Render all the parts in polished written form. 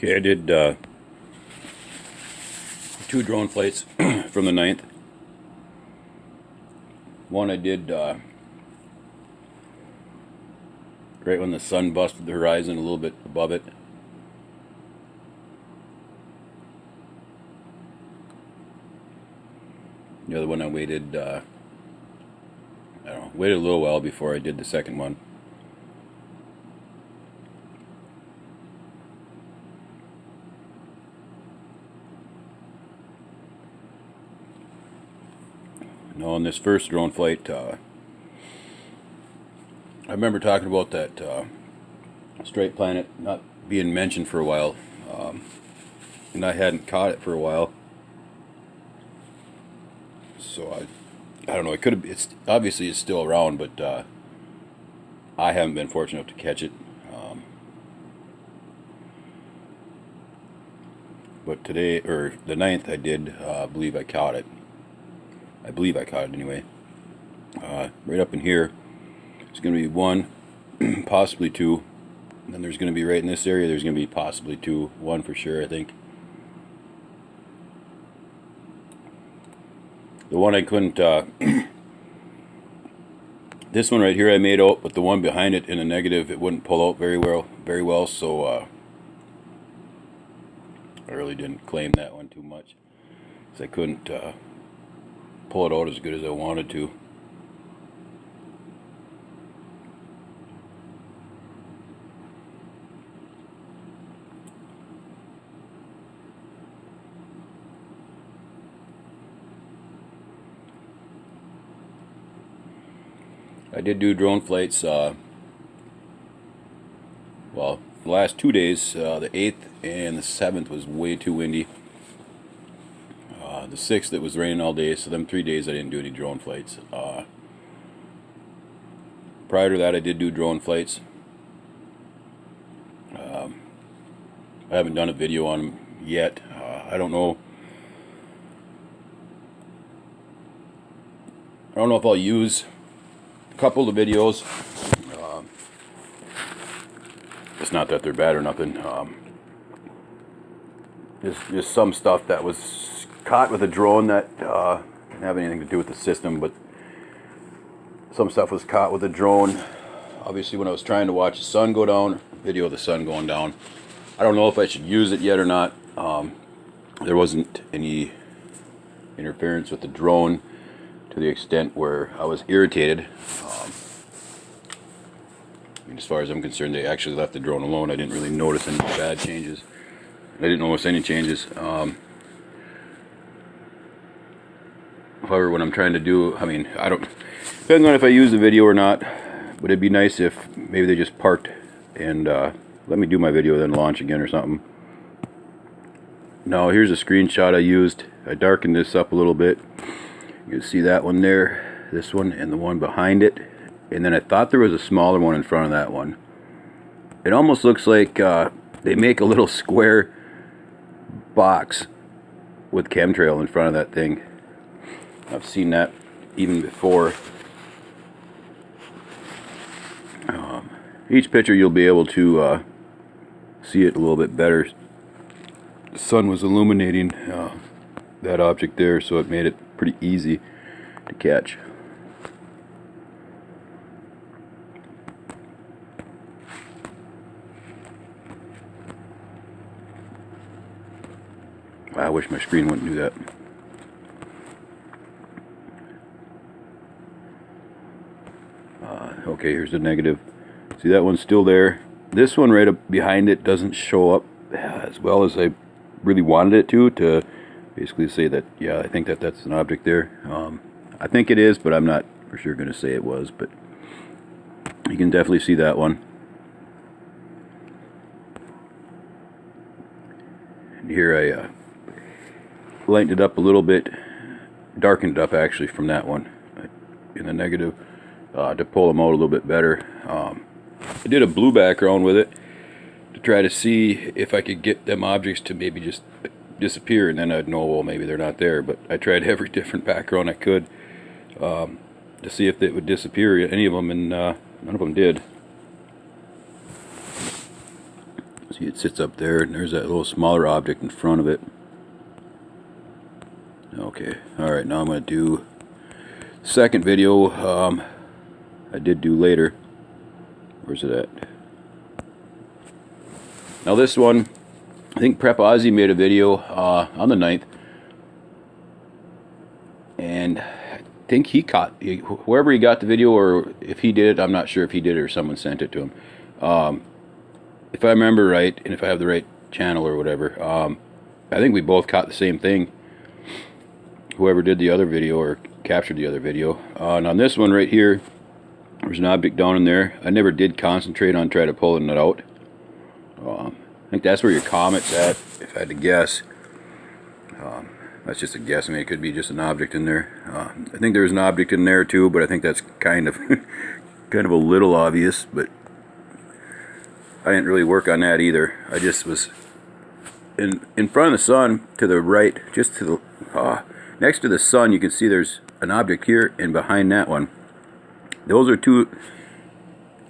Okay, I did 2 drone flights from the 9th. One I did right when the sun busted the horizon a little bit above it. The other one I waited, I don't know, waited a little while before I did the second one. No, on this first drone flight, I remember talking about that straight planet not being mentioned for a while, and I hadn't caught it for a while. So I don't know. It could have. It's obviously it's still around, but I haven't been fortunate enough to catch it. But today, or the 9th, I did believe I caught it. I believe I caught it anyway. Right up in here, it's going to be 1, possibly 2. And then there's going to be right in this area. There's going to be possibly 2, 1 for sure, I think. The one I couldn't, this one right here I made out, but the one behind it in a negative, it wouldn't pull out very well, so I really didn't claim that one too much, because I couldn't pull it out as good as I wanted to. I did do drone flights, well, the last 2 days, the 8th and the 7th was way too windy. The 6th it was raining all day, so them 3 days I didn't do any drone flights. Prior to that I did do drone flights. I haven't done a video on them yet. I don't know if I'll use a couple of the videos. It's not that they're bad or nothing. Just some stuff that was caught with a drone that didn't have anything to do with the system, but some stuff was caught with a drone. Obviously, when I was trying to watch the sun go down, video of the sun going down. I don't know if I should use it yet or not. There wasn't any interference with the drone to the extent where I was irritated. As far as I'm concerned, they actually left the drone alone. I didn't really notice any bad changes. I didn't notice any changes. However, what I'm trying to do, I mean, depends on if I use the video or not, but it'd be nice if maybe they just parked and let me do my video, then launch again or something. Now, here's a screenshot I used. I darkened this up a little bit. You can see that one there, this one, and the one behind it. And then I thought there was a smaller one in front of that one. It almost looks like they make a little square box with chemtrail in front of that thing. I've seen that even before. Each picture you'll be able to see it a little bit better. The sun was illuminating that object there, so it made it pretty easy to catch. I wish my screen wouldn't do that. Okay, here's the negative. See, that one's still there. This one right up behind it doesn't show up as well as I really wanted it to basically say that, yeah, I think that's an object there. I think it is, but I'm not for sure going to say it was, but you can definitely see that one. And here I lightened it up a little bit, darkened it up actually from that one in the negative to pull them out a little bit better. I did a blue background with it to try to see if I could get them objects to maybe just disappear, and then I'd know, well, maybe they're not there. But I tried every different background I could to see if it would disappear, any of them, and none of them did. So See, it sits up there, and there's that little smaller object in front of it. Okay, alright, now I'm going to do second video. I did do later. Where's it at? Now this one, I think Prep Ozzy made a video on the 9th, and I think he caught, whoever he got the video, or if he did it, I'm not sure if he did it or someone sent it to him. If I remember right, and if I have the right channel or whatever, I think we both caught the same thing. Whoever did the other video or captured the other video. And on this one right here, there's an object down in there. I never did concentrate on trying to pulling it out. I think that's where your comet's at, if I had to guess. That's just a guess. I mean, it could be just an object in there. I think there's an object in there too, but I think that's kind of kind of a little obvious. But I didn't really work on that either. I just was in front of the sun, to the right, just to the next to the sun. You can see there's an object here, and behind that one. Those are two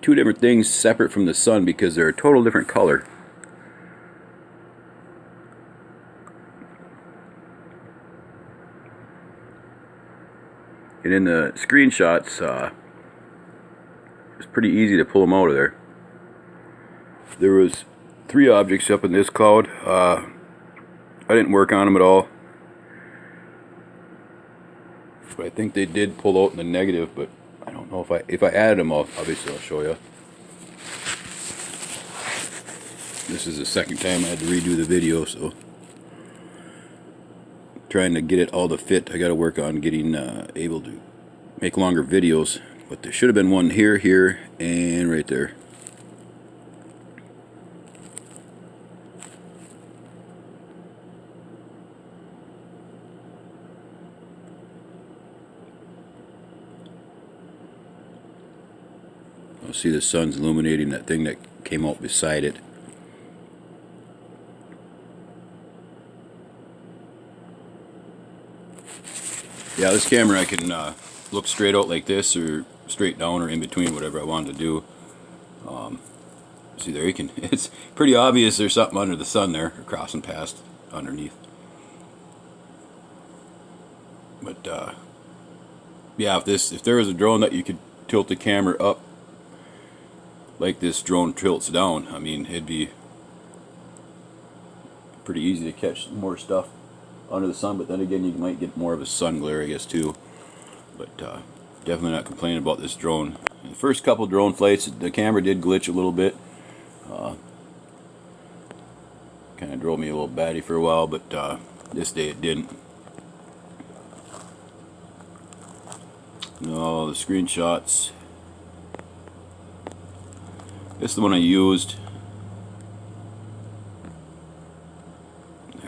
different things separate from the sun because they're a total different color. And in the screenshots, it's pretty easy to pull them out of there. There was 3 objects up in this cloud. I didn't work on them at all. But I think they did pull out in the negative, but I don't know if I added them all. Obviously I'll show you. This is the second time I had to redo the video, so trying to get it all to fit. I got to work on getting able to make longer videos, but there should have been one here, here, and right there. You'll see the sun's illuminating that thing that came out beside it. Yeah, this camera I can look straight out like this, or straight down, or in between, whatever I wanted to do. See there, you can. It's pretty obvious there's something under the sun there, or crossing past underneath. But yeah, if there was a drone that you could tilt the camera up like this drone tilts down, I mean, it'd be pretty easy to catch more stuff under the sun. But then again, you might get more of a sun glare, I guess, too. But definitely not complaining about this drone. In the first couple drone flights, the camera did glitch a little bit. Kind of drove me a little batty for a while, but this day it didn't. No, the screenshots. This is the one I used.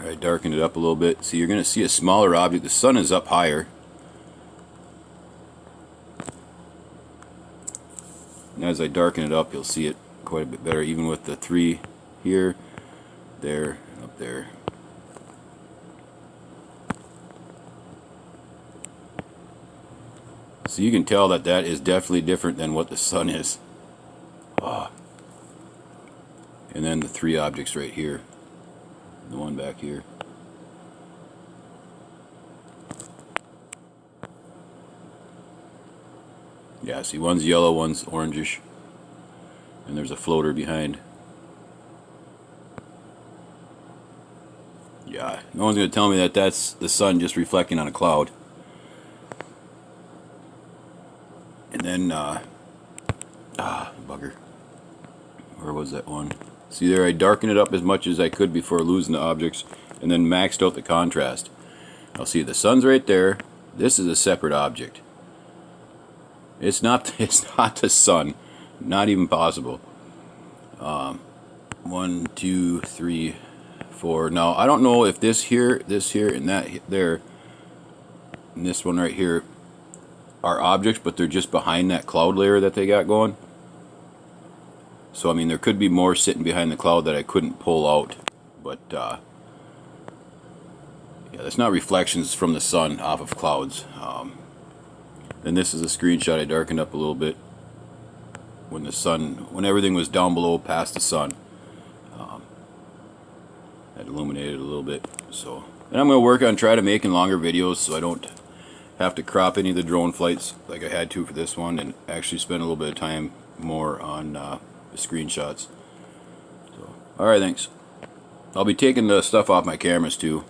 I darkened it up a little bit. See, you're going to see a smaller object. The sun is up higher. And as I darken it up, you'll see it quite a bit better, even with the 3 here, there, and up there. So you can tell that that is definitely different than what the sun is. And then the 3 objects right here. The one back here. Yeah, see, one's yellow, one's orangish. And there's a floater behind. Yeah, no one's going to tell me that that's the sun just reflecting on a cloud. And then, bugger. Where was that one? See there, I darkened it up as much as I could before losing the objects, and then maxed out the contrast. Now see, the sun's right there. This is a separate object. It's not the sun. Not even possible. 1, 2, 3, 4. Now, I don't know if this here, and that there, and this one right here are objects, but they're just behind that cloud layer that they got going. So, I mean, there could be more sitting behind the cloud that I couldn't pull out. But, yeah, that's not reflections from the sun off of clouds. And this is a screenshot I darkened up a little bit when the sun, when everything was down below past the sun. I'd illuminated it a little bit. So, and I'm going to work on trying to making longer videos so I don't have to crop any of the drone flights like I had to for this one, and actually spend a little bit of time more on the screenshots. So, alright, thanks. I'll be taking the stuff off my cameras too.